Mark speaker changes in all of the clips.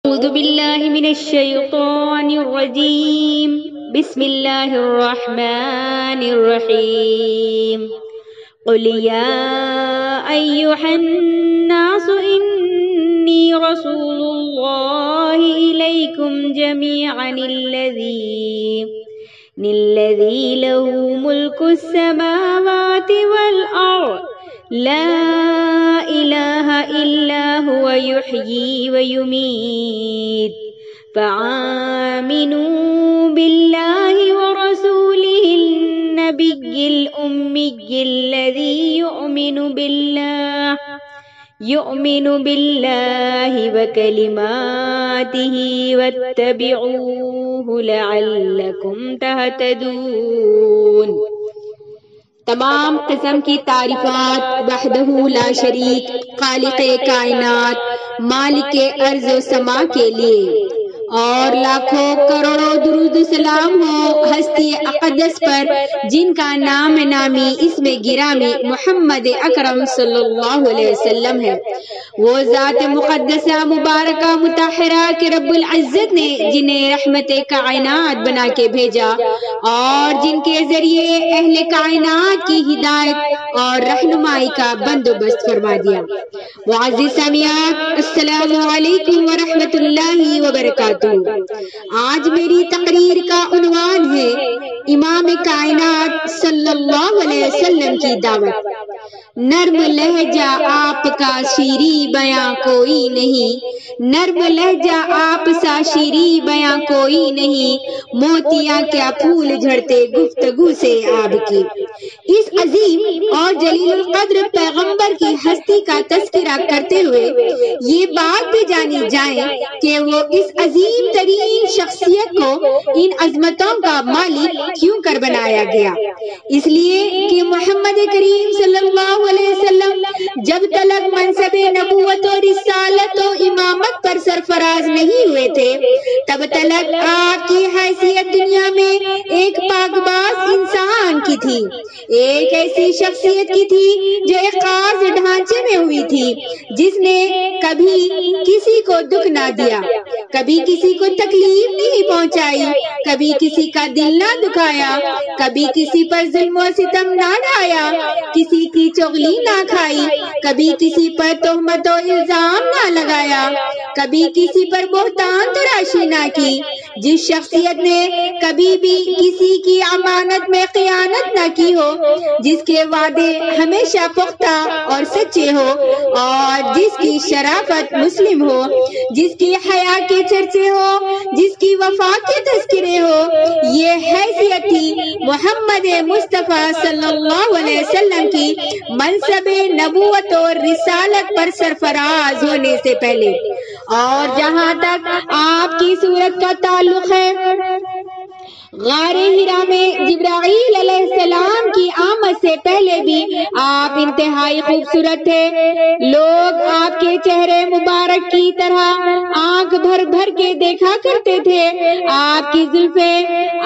Speaker 1: أعوذ بالله من الشيطان الرجيم بسم الله الرحمن الرحيم قل يا أيها الناس إني رسول الله إليكم جميعا الذي له ملك السماوات والأرض لا إله إلا هو يحيي ويميت فآمنوا بالله ورسوله النبي الأمي الذي يؤمن بالله وكلماته واتبعوه لعلكم تهتدون۔ تمام قسم کی تعریفات وحدہ لا شریک خالق کائنات مالک ارض و سما کے لیے، اور لاکھوں کروڑوں درود و سلام ہو ہستی اقدس پر جن کا نام نامی اس میں گرامی محمد اکرم صلی اللہ علیہ وسلم ہے۔ وہ ذات مقدسہ مبارکہ مطہرہ کہ رب العزت نے جنہیں رحمت کائنات بنا کے بھیجا اور جن کے ذریعے اہل کائنات کی ہدایت اور رہنمائی کا بندوبست فرما دیا۔ معزز سامعین، السلام علیکم ورحمۃ اللہ وبرکاتہ۔ آج میری تقریر کا عنوان ہے امام کائنات صلی اللہ علیہ وسلم کی دعوت۔ نرم لہجہ آپ کا شیریں بیاں کوئی نہیں، نرم لہجہ آپ سا شیریں بیاں کوئی نہیں، موتیاں کیا پھول جھڑتے گفتگو سے آپ کی۔ اس عظیم اور جلیل القدر پیغمبر کی ہستی کا تذکرہ کرتے ہوئے یہ بات بھی جانی جائے کہ وہ اس عظیم ترین شخصیت کو ان عظمتوں کا مالک کیوں کر بنایا گیا؟ اس لیے کہ محمد کریم صلی اللہ علیہ وسلم جب تلک منصب نبوت و رسالت و امامت پر سرفراز نہیں ہوئے تھے تب تلک آپ کی حیثیت دنیا میں ایک پاکباز انسان کی تھی، ایک ایسی شخصیت کی تھی جو ایک خاص ڈھانچے میں ہوئی تھی، جس نے کبھی کسی کو دکھ نہ دیا، کبھی کسی کو تکلیف نہیں پہنچائی، کبھی کسی کا دل نہ دکھایا، کبھی کسی پر ظلم و ستم نہ ڈھایا، کسی کی چغلی نہ کھائی، کبھی کسی پر تہمت و الزام نہ لگایا، کبھی کسی پر بہتان تراشی نہ کی۔ جس شخصیت نے کبھی بھی کسی کی امانت میں خیانت نہ کی ہو، جس کے وعدے ہمیشہ پختہ اور سچے ہو، اور جس کی شرافت مسلم ہو، جس کی حیا کے چرچے ہو، جس کی وفا کے تذکرے ہو، یہ حیثیت تھی محمد مصطفیٰ صلی اللہ علیہ وسلم کی منصب نبوت اور رسالت پر سرفراز ہونے سے پہلے۔ اور جہاں تک آپ کی صورت کا تعلق ہے، غار ہرا میں جبرائیل علیہ السلام کی آمد سے پہلے بھی آپ انتہائی خوبصورت تھے۔ لوگ آپ کے چہرے مبارک کی طرح آنکھ بھر بھر کے دیکھا کرتے تھے۔ آپ کی زلفیں،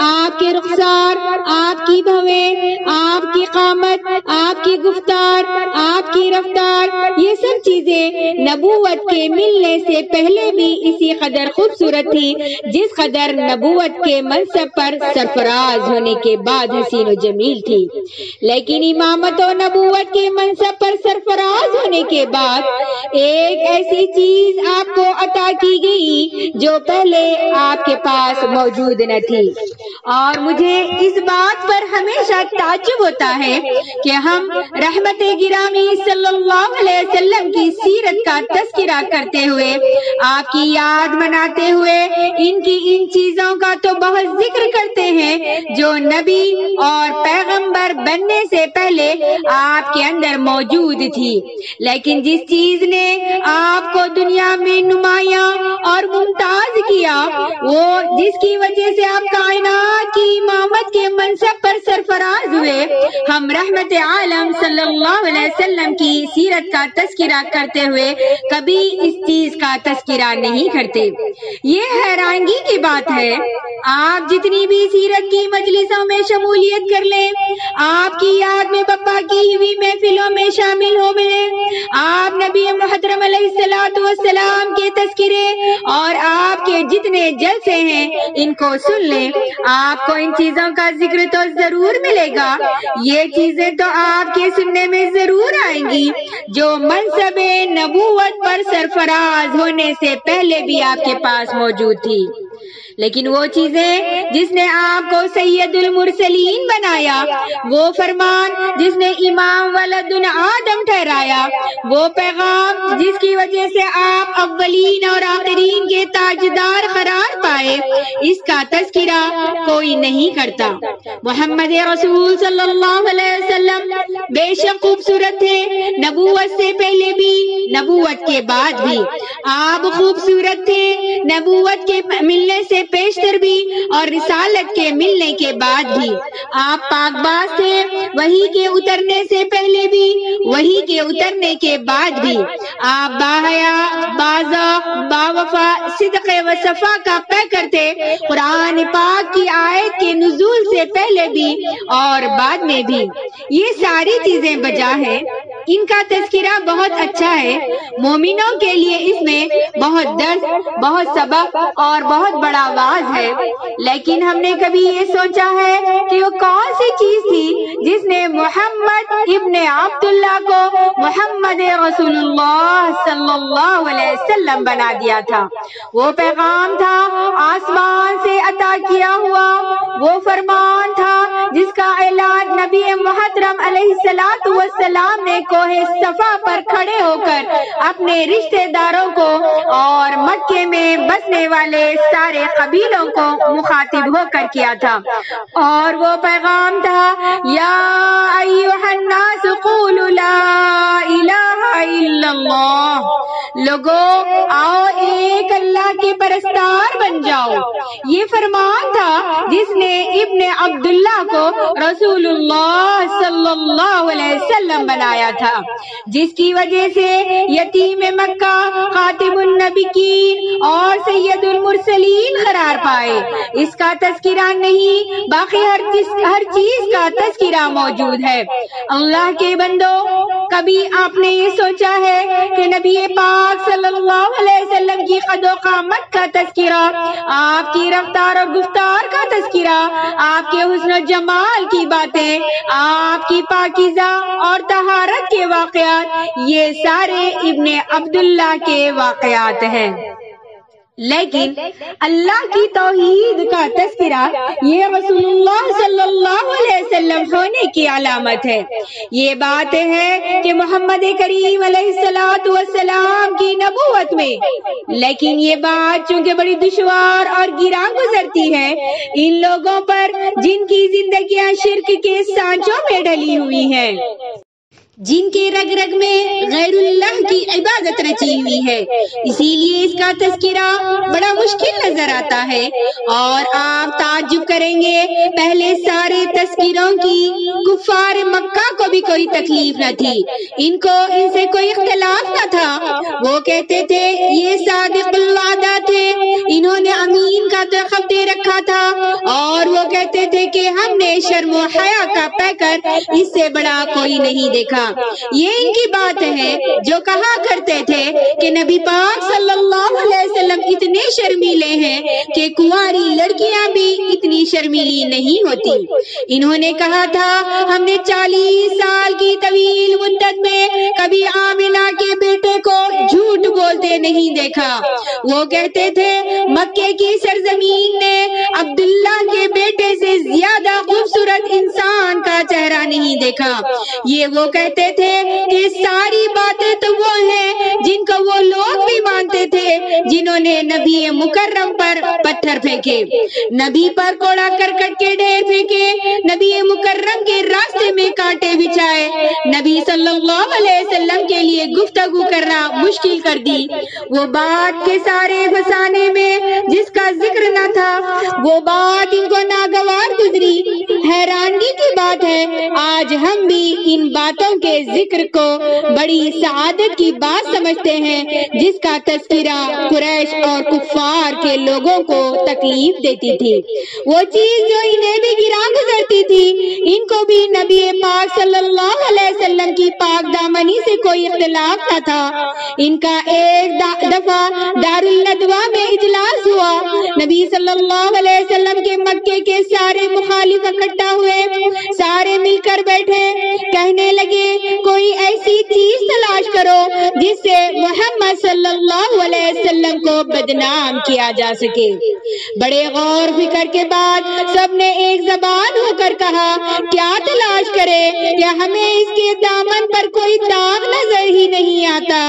Speaker 1: آپ کے رخسار، آپ کی بھویں، آپ کی قامت، آپ کی گفتار، آپ کی رفتار، یہ سب چیزیں نبوت کے ملنے سے پہلے بھی اسی قدر خوبصورت تھی جس قدر نبوت کے منصب پر سرفراز ہونے کے بعد حسین و جمیل تھی۔ لیکن امامت و نبوت کے منصب پر سرفراز ہونے کے بعد ایک ایسی چیز آپ کو عطا کی گئی جو پہلے آپ کے پاس موجود نہ تھی۔ اور مجھے اس بات پر ہمیشہ تعجب ہوتا ہے کہ ہم رحمت گرامی صلی اللہ علیہ وسلم کی سیرت کا تذکرہ کرتے ہوئے، آپ کی یاد مناتے ہوئے ان چیزوں کا تو بہت ذکر کرتے ہیں جو نبی اور پیغمبر بننے سے پہلے آپ کے اندر موجود تھی، لیکن جس چیز نے آپ کو دنیا میں نمایاں اور ممتاز کیا، وہ جس کی وجہ سے آپ کائنات کی امامت کے منصب پر سرفراز ہوئے، ہم رحمت عالم صلی اللہ علیہ وسلم کی سیرت کا تذکرہ کرتے ہوئے کبھی اس چیز کا تذکرہ نہیں کرتے۔ یہ حیرانگی کی بات ہے، آپ جتنی بھی سیرت کی مجلسوں میں شمولیت کر لیں، آپ کی یاد میں بپا کی ہوئی محفلوں میں شامل ہو ملیں، آپ نبی محترم علیہ الصلوۃ والسلام کے تذکرے اور آپ کے جتنے جلسے ہیں ان کو سن لیں، آپ کو ان چیزوں کا ذکر تو ضرور ملے گا، یہ چیزیں تو آپ کے سننے میں ضرور آئیں گی جو منصب نبوت پر سرفراز ہونے سے پہلے بھی آپ کے پاس موجود تھی۔ لیکن وہ چیزیں جس نے آپ کو سید المرسلین بنایا، وہ فرمان جس نے امام ولد آدم ٹھہرایا، وہ پیغام جس کی وجہ سے آپ اولین اور آخرین کے تاجدار قرار پائے، اس کا تذکرہ کوئی نہیں کرتا۔ محمد رسول صلی اللہ علیہ وسلم بے شک خوبصورت تھے، نبوت سے پہلے بھی، نبوت کے بعد بھی۔ آپ خوبصورت تھے نبوت کے ملنے سے پیشتر بھی اور رسالت کے ملنے کے بعد بھی۔ آپ پاک باز تھے وحی کے اترنے سے پہلے بھی، وحی کے اترنے کے بعد بھی۔ آپ باحیا، باذوق، باوفا، صدق و صفا کا پیکر تھے، قرآن پاک کی آیت کے نزول سے پہلے بھی اور بعد میں بھی۔ یہ ساری چیزیں بجا ہے، ان کا تذکرہ بہت اچھا ہے، مومنوں کے لیے اس میں بہت درس، بہت سبق اور بہت بڑا واعظ ہے۔ لیکن ہم نے کبھی یہ سوچا ہے کہ وہ کون سی چیز تھی جس نے محمد ابن عبداللہ کو محمد رسول اللہ صلی اللہ علیہ وسلم بنا دیا تھا؟ وہ پیغام تھا آسمان سے عطا کیا ہوا، وہ فرمان تھا جس کا اعلان نبی محترم علیہ السلام نے کوہ صفا پر کھڑے ہو کر اپنے رشتہ داروں کو اور مکے میں بسنے والے سارے قبیلوں کو مخاطب ہو کر کیا تھا، اور وہ پیغام تھا یا ایھا الناس قولوا لا الہ الا اللہ، لوگو آؤ ایک اللہ کے پرستار بن جاؤ۔ یہ فرمان تھا جس نے ابن عبداللہ کو رسول اللہ صلی اللہ علیہ وسلم بنایا تھا، جس کی وجہ سے یتیم مکہ، خاتم النبیین اور سید المرسلین قرار پائے۔ اس کا تذکرہ نہیں، باقی ہر چیز کا تذکرہ موجود ہے۔ اللہ کے بندو، کبھی آپ نے یہ سوچا ہے کہ نبی پاک صلی اللہ علیہ وسلم کی قد و قامت کا تذکرہ، آپ کی رفتار اور گفتار کا تذکرہ، آپ کے حسن و جمال کی باتیں، آپ کی پاکیزہ اور طہارت کے واقعات، یہ سارے ابن عبداللہ کے واقعات ہیں۔ لیکن اللہ کی توحید کا تذکرہ یہ رسول اللہ صلی اللہ علیہ وسلم ہونے کی علامت ہے۔ یہ بات ہے کہ محمد کریم علیہ السلام کی نبوت میں، لیکن یہ بات چونکہ بڑی دشوار اور گراں گزرتی ہے ان لوگوں پر جن کی زندگیاں شرک کے سانچوں میں ڈلی ہوئی ہیں، جن کے رگ رگ میں غیر اللہ کی عبادت رچی ہوئی ہے، اسی لیے اس کا تذکرہ بڑا مشکل نظر آتا ہے۔ اور آپ تعجب کریں گے، پہلے سارے تذکروں کی کفار مکہ کو بھی کوئی تکلیف نہ تھی، ان سے کوئی اختلاف نہ تھا۔ وہ کہتے تھے یہ صادق الوعدہ تھے، انہوں نے امین کا لقب دے رکھا تھا، اور وہ کہتے تھے کہ ہم نے شرم و حیا کا پیکر اس سے بڑا کوئی نہیں دیکھا۔ یہ ان کی بات ہے جو کہا کرتے تھے کہ نبی پاک صلی اللہ علیہ وسلم اتنے شرمیلے ہیں کہ کنواری لڑکیاں بھی اتنی شرمیلی نہیں ہوتی۔ انہوں نے کہا تھا ہم نے 40 سال کی طویل مدت میں کبھی آمنہ کے بیٹے کو جھوٹ بولتے نہیں دیکھا۔ وہ کہتے تھے مکے کی سرزمین نے عبداللہ کے بیٹے سے زیادہ خوبصورت انسان کا چہرہ نہیں دیکھا۔ یہ وہ کہتے تھے کہ ساری باتیں تو وہ ہیں جن کو وہ لوگ بھی مانتے تھے جنہوں نے نبی مکرم پر پتھر پھینکے، نبی پر کوڑا کرکٹ کے ڈھیر پھینکے، نبی مکرم کے راستے میں کانٹے بچھائے، نبی صلی اللہ علیہ وسلم کے لیے گفتگو کرنا مشکل کر دی۔ وہ بات کے سارے فسانے میں جس کا ذکر نہ تھا، وہ بات ان کو ناگوار گزری۔ حیرانگی کی بات بات ہے آج ہم بھی ان باتوں کے ذکر کو بڑی سعادت کی بات سمجھتے ہیں جس کا تذکرہ قریش اور کفار کے لوگوں کو تکلیف دیتی تھی، وہ چیز جو انہیں بھی گرا گزرتی تھی۔ ان کو بھی نبی پاک صلی اللہ علیہ وسلم کی پاک دامنی سے کوئی اختلاف نہ تھا۔ ان کا ایک دفعہ دارالندوہ میں اجلاس ہوا، نبی صلی اللہ علیہ وسلم کے مکے کے سارے مخالف اکٹھا ہوئے، سارے مل کر بیٹھے، کہنے لگے کوئی ایسی چیز تلاش کرو جس سے محمد صلی اللہ علیہ وسلم کو بدنام کیا جا سکے۔ بڑے غور فکر کے بعد سب نے ایک زبان ہو کر کہا کیا تلاش کرے، کیا ہمیں اس کے دامن پر کوئی داغ نظر ہی نہیں آتا؟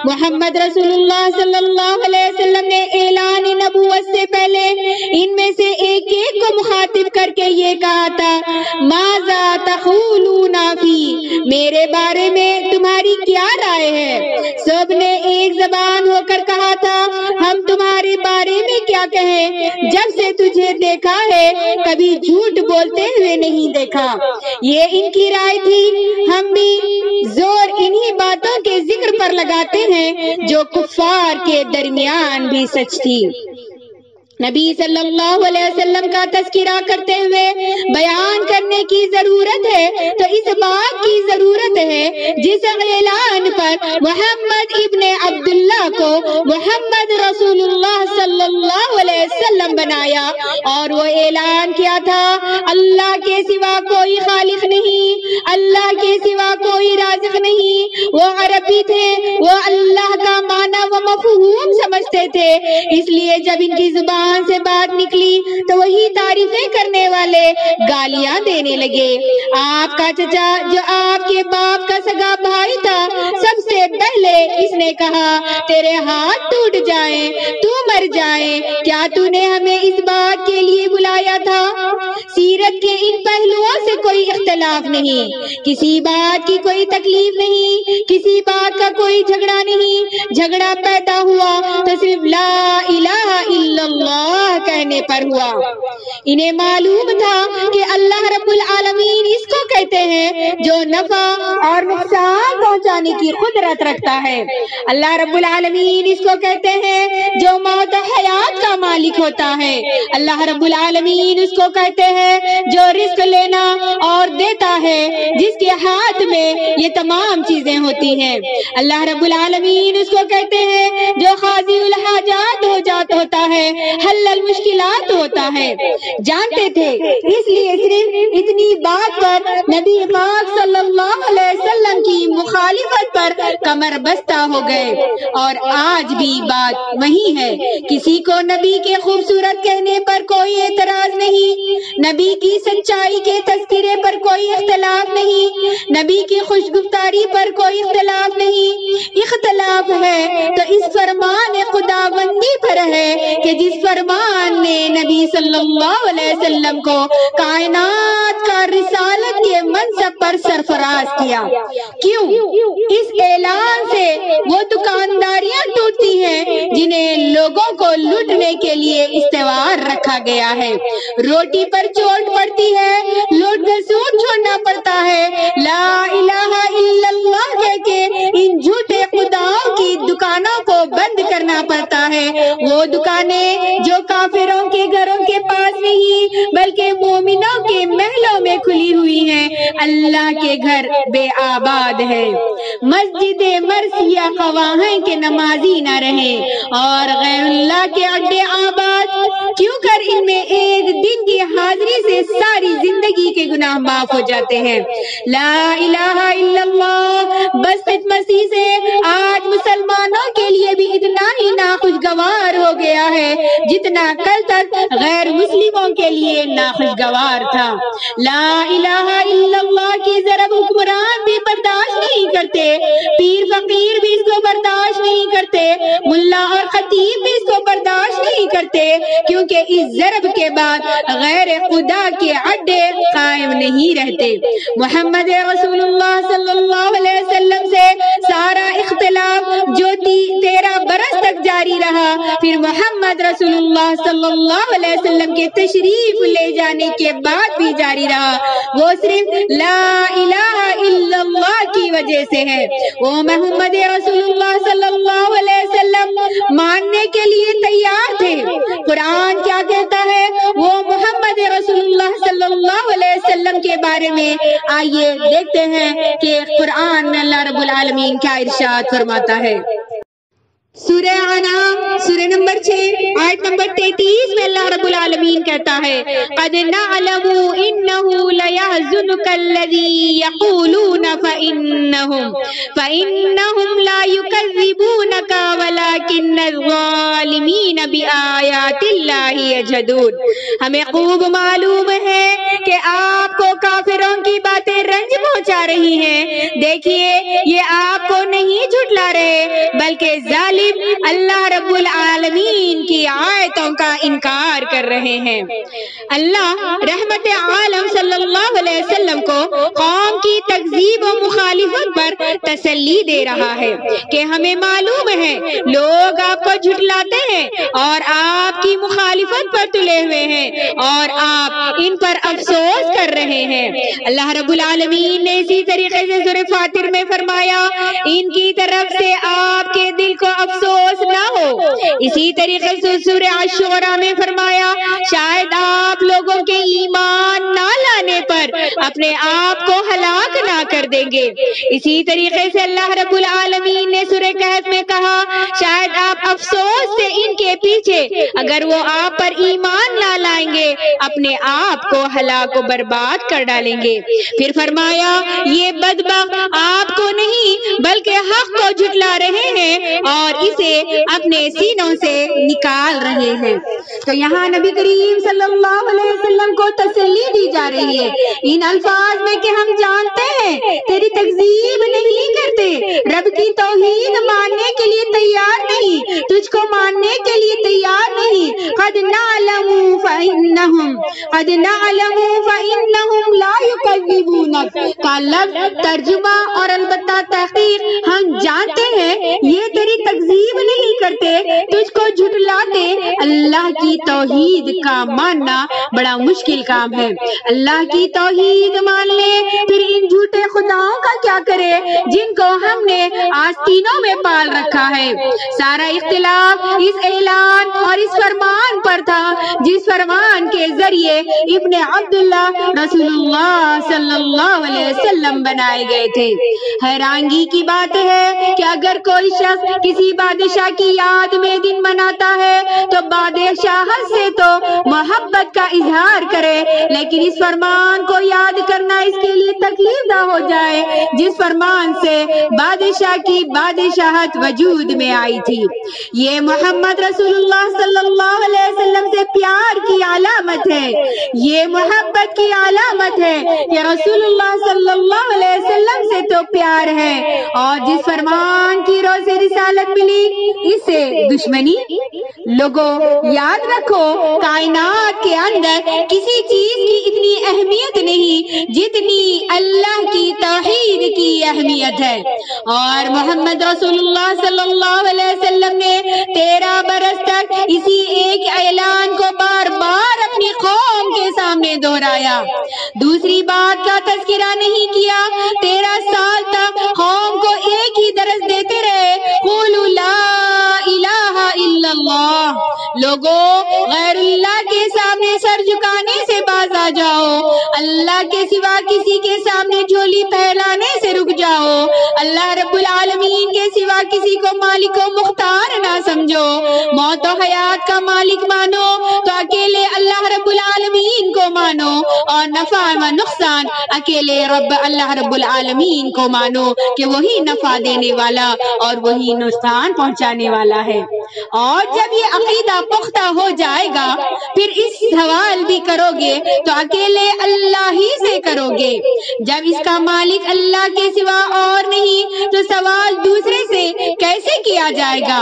Speaker 1: محمد رسول اللہ صلی اللہ علیہ وسلم نے اعلان نبوت سے پہلے ان میں سے ایک ایک کو مخاطب کر کے یہ کہا تھا ماذا تقولون فی، میرے بارے میں تمہاری کیا رائے ہے؟ سب نے ایک زبان ہو کر کہا تھا ہم تمہارے بارے میں کیا کہیں، جب سے تجھے دیکھا ہے کبھی جھوٹ بولتے ہوئے نہیں دیکھا۔ یہ ان کی رائے تھی۔ ہم بھی زور انہی باتوں کے ذکر پر لگاتے ہیں جو کفار کے درمیان بھی سچ تھی۔ نبی صلی اللہ علیہ وسلم کا تذکرہ کرتے ہوئے بیان کرنے کی ضرورت ہے تو اس بات کی ضرورت ہے جس اعلان پر محمد ابن عبداللہ کو محمد رسول اللہ صلی اللہ علیہ وسلم بنایا، اور وہ اعلان کیا تھا اللہ کے سوا کوئی خالق نہیں، اللہ کے سوا کوئی رازق نہیں۔ وہ عربی تھے، وہ اللہ کا معنی و مفہوم سمجھتے تھے، اس لیے جب ان کی زبان سے بات نکلی تو وہی تعریفیں کرنے والے گالیاں دینے لگے۔ آپ کا چچا جو آپ کے باپ کا سگا بھائی تھا، سب سے پہلے اس نے کہا تیرے ہاتھ ٹوٹ جائیں، تو مر جائیں، کیا تو نے ہمیں اس بات کے لیے بلایا تھا؟ سیرت کے ان پہلوؤں سے کوئی اختلاف نہیں، کسی بات کی کوئی تکلیف نہیں، کسی بات کا کوئی جھگڑا نہیں۔ جھگڑا پیدا ہوا تو صرف لا الہ الا اللہ کہنے پر ہوا۔ انہیں معلوم تھا کہ اللہ رب العالمین اس کو کہتے ہیں جو نفع اور نقصان پہنچانے کی قدرت رکھتا ہے، اللہ رب العالمین اس کو کہتے ہیں جو موت و حیات کا مالک ہوتا ہے، اللہ رب العالمین اس کو کہتے ہیں جو رزق لینا اور دیتا ہے، جس کے ہاتھ میں یہ تمام چیزیں ہوتی ہیں، اللہ رب العالمین اس کو کہتے ہیں جو قاضی الحاجات ہوتا ہے، حل المشکلات ہوتا ہے۔ جانتے تھے، اس لیے صرف اتنی بات پر نبی پاک صلی اللہ علیہ وسلم کی مخالفت پر کمر بستہ ہو گئے، اور آج بھی بات وہی ہے۔ کسی کو نبی کے خوبصورت کہنے پر کوئی اعتراض نہیں، نبی کی سچائی کے تذکرے پر کوئی اختلاف نہیں، نبی کی خوشگفتاری پر کوئی اختلاف نہیں۔ اختلاف ہے تو اس فرمان خداوندی پر ہے کہ جس فرمان نے نبی صلی اللہ علیہ وسلم کو کائنات کا رسالت کے منصب پر سرفراز کیا۔ کیوں؟ اس اعلان سے وہ دکانداریاں ٹوٹتی ہیں جنہیں لوگوں کو لوٹنے کے لیے استوار رکھا گیا ہے، روٹی پر چوٹ پڑتی ہے، لوٹ کر سوٹ چھوڑنا پڑتا ہے، لا الہ الا اللہ کہہ کے ان جھوٹے خداؤں کی دکانوں کو بند کرنا پڑتا ہے۔ وہ دکانیں جو کافروں کے گھروں کے پاس نہیں بلکہ مومنوں کے محلوں میں کھلی ہوئی ہیں، اللہ کے گھر بے آباد ہے۔ مسجد مرثیہ خواہاں کے نمازی نہ رہے اور غیر اللہ کے اڈے آباد، کیوں کر ان میں ایک دن کی حاضری سے ساری زندگی کے گناہ معاف ہو جاتے ہیں۔ لا الہ الا اللہ بس مسیح سے آج مسلمانوں کے لیے بھی اتنا ہی ناخوشگوار ہو گیا ہے جتنا کل تک غیر مسلموں کے لیے ناخوشگوار تھا۔ لا الہ الا اللہ کی ضرب حکمران بھی برداشت نہیں کرتے، پیر فقیر بھی اس کو برداشت نہیں کرتے، ملا اور خطیب بھی اس کو برداشت نہیں کرتے، کیونکہ اس ضرب کے بعد غیر خدا کے اڈے قائم نہیں رہتے۔ محمد رسول اللہ صلی اللہ علیہ وسلم سے سارا اختلاف جو 13 برس تک جاری رہا، پھر محمد رسول اللہ صلی اللہ علیہ وسلم کے تشریف لے جانے کے بعد بھی جاری رہا، وہ صرف لا الہ الا اللہ کی وجہ سے ہے۔ وہ محمد رسول اللہ صلی اللہ علیہ وسلم ماننے کے لیے تیار تھے۔ قرآن کیا کہتا ہے وہ محمد رسول اللہ صلی اللہ علیہ وسلم کے بارے میں؟ آئیے دیکھتے ہیں کہ قرآن میں اللہ رب العالمین کیا ارشاد فرماتا ہے۔ سورہ انعام سورہ نمبر 6 آیت نمبر 33 میں اللہ رب العالمین کہتا ہے قد نعلم انه ليحزنك الذي يقولون فانهم لا يكذبونك ولكن الظالمين بآيات الله يجحدون۔ ہمیں خوب معلوم ہے کہ آپ کو کافروں کی باتیں رنج پہنچا رہی ہیں، دیکھیے یہ آپ کو نہیں جھٹلا رہے بلکہ ظالم اللہ رب العالمین کی آیتوں کا انکار کر رہے ہیں۔ اللہ رحمت عالم صلی اللہ علیہ وسلم کو قوم کی تکذیب و مخالفت پر تسلی دے رہا ہے کہ ہمیں معلوم ہے لوگ آپ کو جھٹلاتے ہیں اور آپ کی مخالفت پر تلے ہوئے ہیں اور آپ ان پر افسوس کر رہے ہیں۔ اللہ رب العالمین نے اسی طریقے سے سورہ فاطر میں فرمایا ان کی طرف سے آپ کے دل کو افسوس نہ ہو۔ اسی طریقے سے سورہ الشعراء میں فرمایا شاید آپ لوگوں کے ایمان نہ لانے پر اپنے آپ کو ہلاک نہ کر دیں گے۔ اسی طریقے سے اللہ رب العالمین نے سورہ کہف میں کہا شاید آپ افسوس سے ان کے پیچھے اگر وہ آپ پر ایمان نہ لائیں گے اپنے آپ کو ہلاک و برباد کر ڈالیں گے۔ پھر فرمایا یہ بدبخت آپ کو نہیں بلکہ حق کو جھٹلا رہے ہیں اور اسے اپنے سینوں سے نکال رہے ہیں۔ تو یہاں نبی کریم صلی اللہ علیہ وسلم کو تسلی دی جا رہی ہے ان الفاظ میں کہ ہم جانتے ہیں تیری تکذیب نہیں کرتے، رب کی توحید ماننے کے لیے تیار نہیں، تجھ کو ماننے کے لیے تیار نہیں۔ قد نعلم فإنهم لا يكذبونك کا لفظ ترجمہ اور البتہ تحقیق ہم جانتے ہیں یہ تیری تکذیب نہیں کرتے، تجھ کو جھٹلاتے۔ اللہ کی توحید کا ماننا بڑا مشکل کام ہے۔ اللہ کی توحید مان لے پھر ان جھوٹے خداؤں کا کیا کرے جن کو ہم نے آستینوں میں پال رکھا ہے۔ سارا اختلاف اس اعلان اور اس فرمان پر تھا جس فرمان کے ذریعے ابن عبداللہ رسول اللہ صلی اللہ علیہ وسلم بنائے گئے تھے۔ حیرانگی کی بات ہے کہ اگر کوئی شخص کسی بادشاہ کی یاد میں دن مناتا ہے تو بادشاہت سے تو محبت کا اظہار کرے، لیکن اس فرمان کو یاد کرنا اس کے لیے تکلیف دہ ہو جائے جس فرمان سے بادشاہ کی بادشاہت وجود میں آئی تھی۔ یہ محمد رسول اللہ صلی اللہ علیہ وسلم سے پیار کی علامت ہے، یہ محبت کی علامت ہے کہ رسول اللہ صلی اللہ علیہ وسلم سے تو پیار ہے اور جس فرمان کی روح سے رسالت ملی اس سے دشمنی۔ لوگوں یاد رکھو کائنات کے اندر کسی چیز کی اتنی اہمیت نہیں جتنی اللہ کی توحید کی اہمیت ہے، اور محمد رسول اللہ صلی اللہ علیہ وسلم نے 13 برس تک اسی ایک اعلان کو بار بار اپنی قوم کے سامنے دہرایا، دوسری بات کا تذکرہ نہیں کیا۔ 13 سال تک قوم کو ایک ہی درس دیتے رہے قولوا لا الہ الا اللہ۔ لوگوں غیر اللہ کے سامنے سر جھکانے سے باز آ جاؤ، اللہ کے سوا کسی کے سامنے جھولی پھیلانے سے رک جاؤ، اللہ رب العالمین کے سوا کسی کو مالک و مختار نہ سمجھو، موت و حیات کا مالک مانو تو اکیلے اللہ رب العالمین کو مانو، اور نفع و نقصان اکیلے اللہ رب العالمین کو مانو کہ وہی نفع دینے والا اور وہی نقصان پہنچانے والا ہے۔ اور جب یہ عقیدہ پختہ ہو جائے گا پھر اس سوال بھی کرو گے تو اکیلے اللہ ہی سے کرو گے۔ جب اس کا مالک اللہ کے سوا اور نہیں تو سوال دوسرے سے کیسے کیا جائے گا؟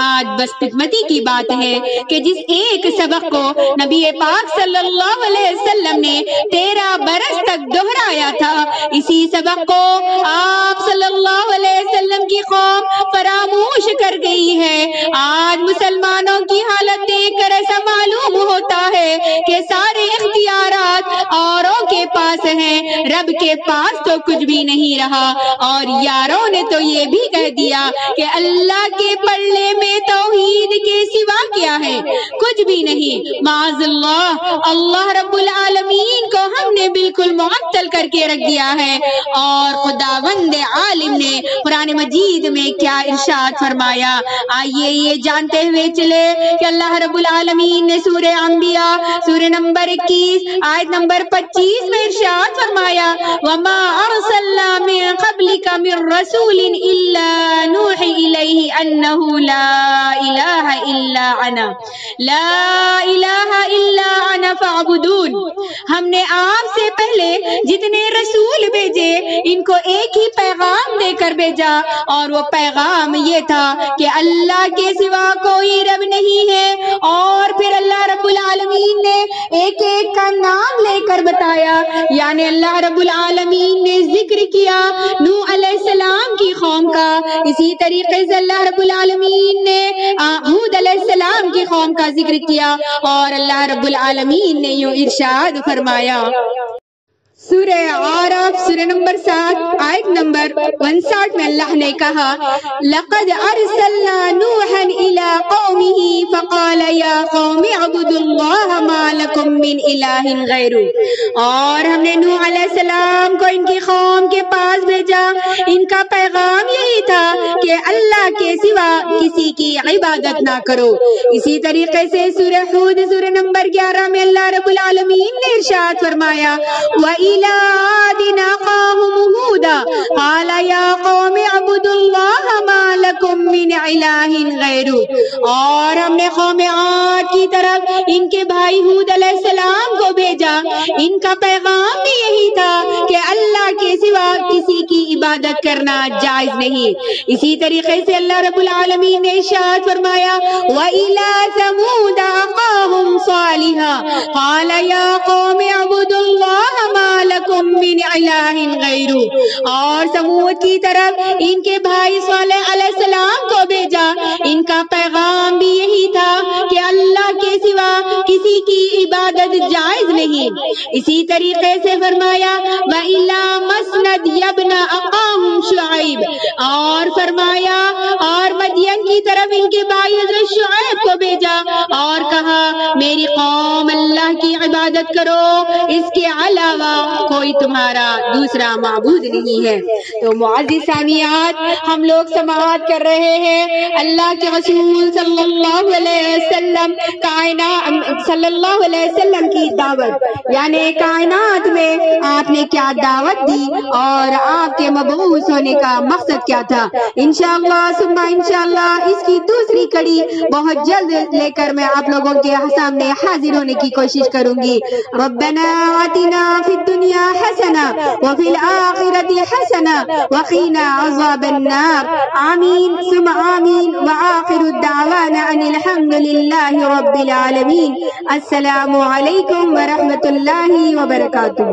Speaker 1: آج بس قسمتی کی بات ہے کہ جس ایک سبق کو نبی پاک صلی اللہ علیہ وسلم نے 13 برس تک دہرایا تھا، اسی سبق کو آپ صلی اللہ علیہ وسلم کی قوم فراموش کر گئی ہے۔ آج مسلمانوں کی حالت دیکھ کر ایسا معلوم ہوتا ہے کہ سارے اختیارات اوروں کے پاس ہیں، رب کے پاس تو کچھ بھی نہیں رہا۔ اور یاروں نے تو یہ بھی کہہ دیا کہ اللہ کے پلے میں توحید کے سوا کیا ہے؟ کچھ بھی نہیں۔ معاذ اللہ، اللہ رب العالمین کو ہم نے بالکل معطل کر کے رکھ دیا ہے۔ اور خداوند عالم نے قرآن مجید میں کیا ارشاد فرمایا، آئیے یہ جانتے ہوئے چلے کہ اللہ رب العالمین نے سورہ انبیاء سورہ نمبر 21 آیت نمبر 25 میں ارشاد فرمایا، وَمَا أَرْسَلْنَا مِن قَبْلِكَ مِن رَّسُولٍ إِلَّا نُوحِي إِلَيْهِ أَنَّهُ لَا إِلَٰهَ إِلَّا أَنَا لَا إِلَٰهَ إِلَّا أَنَا فَاعْبُدُونِ۔ ہم نے آپ سے پہلے جتنے رسول بھیجے ان کو ایک ہی پیغام دے کر بھیجا، اور وہ پیغام یہ تھا کہ اللہ کے سوا کوئی رب نہیں ہے۔ اور پھر اللہ رب العالمین نے ایک ایک کا نام لے کر بتایا، یعنی اللہ رب العالمین نے ذکر کیا نوح علیہ السلام کی قوم کا، اسی طریقے سے اللہ رب العالمین نے ہود علیہ السلام کی قوم کا ذکر کیا، اور اللہ رب العالمین نے یوں ارشاد فرمایا، سورہ اعراف سورہ نمبر 7 آیت نمبر 59 میں اللہ نے کہا، لَقَدْ أَرْسَلْنَا نُوحًا إِلَىٰ قَوْمِهِ فَقَالَ يَا قَوْمِ اعْبُدُوا اللَّهَ مَا لَكُم مِّنْ إِلَٰهٍ غَيْرُهُ۔ اور ہم نے نوح علیہ السلام کو ان کی قوم کے پاس بھیجا، ان کا پیغام یہی تھا کہ اللہ کے سوا کسی کی عبادت نہ کرو۔ اسی طریقے سے سورہ ہود سورہ نمبر 11 میں اللہ رب العالمین نے ارشاد فرمایا، وَإِلَىٰ عَادٍ أَخَاهُمْ هُودًا قَالَ يَا قَوْمِ اعْبُدُوا اللَّهَ مَا لَكُم مِّنْ إِلَٰهٍ غَيْرُهُ۔ اور ہم نے قوم عاد کی طرف ان کے بھائی ہود علیہ السلام کو بھیجا، ان کا پیغام بھی یہی تھا کہ اللہ کے سوا کسی کی عبادت کرنا جائز نہیں۔ اسی طریقے سے اللہ رب العالمین نے ارشاد فرمایا، وَإِلَىٰ ثَمُودَ أَخَاهُمْ صَالِحًا قَالَ يَا قَوْمِ اعْبُدُوا اللَّهَ مَا لَكُم مِّنْ إِلَٰهٍ غَيْرُهُ۔ اور سمود کی طرف ان کے بھائی صالح علیہ السلام کو بھیجا، ان کا پیغام بھی یہی تھا کہ اللہ کے سوا کسی کی عبادت جائز نہیں۔ اسی طریقے سے فرمایا، وَإِلَىٰ مَسْنَدْ ابْنَ أَخَاهُمْ شُعَيْبَ، اور فرمایا اور مدین کی طرف ان کے بھائی حضرت شعیب کو بھیجا، اور کہا میری قوم اللہ کی عبادت کرو، اس کے علاوہ کوئی تمہارا دوسرا معبود نہیں ہے۔ تو معزز سامعات، ہم لوگ سماعت کر رہے ہیں اللہ کے رسول صلی اللہ علیہ وسلم کی دعوت، یعنی کائنات میں آپ نے کیا دعوت دی اور آپ کے مبعوث ہونے کا مقصد کیا تھا۔ انشاءاللہ ثم انشاءاللہ اس کی دوسری کڑی بہت جلد لے کر میں آپ لوگوں کے سامنے حاضر ہونے کی کوشش کروں گی۔ ربنا آتنا فی الدنیا حسنہ وفی الآخرۃ حسنہ وقنا عذاب النار، آمین ثم آمین، وآخر الدعوانا ان الحمد للہ رب العالمین۔ السلام علیکم ورحمۃ اللہ وبرکاتہ۔